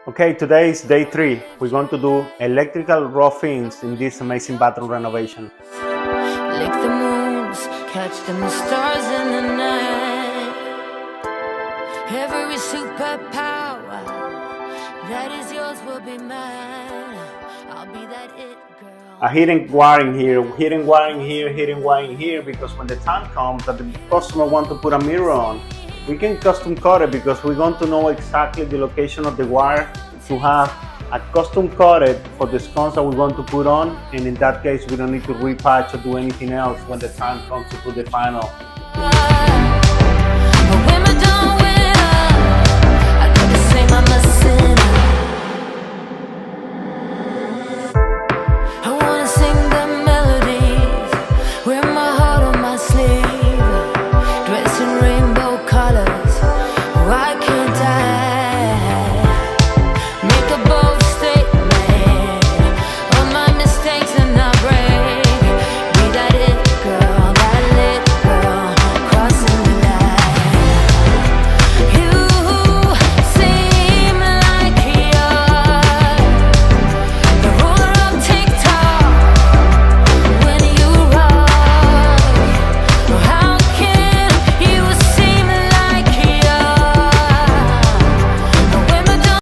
Okay, today is day 3. We're going to do electrical rough-ins in this amazing bathroom renovation. Lick the moons, catch them stars in the night. Every superpower that is yours will be mine. I'll be that it girl. A hidden wiring here, hidden wiring here, hidden wiring here, because when the time comes that the customer wants to put a mirror on, we can custom cut it because we're going to know exactly the location of the wire to have a custom cut it for the sconce that we're going to put on, and in that case we don't need to repatch or do anything else when the time comes to put the final.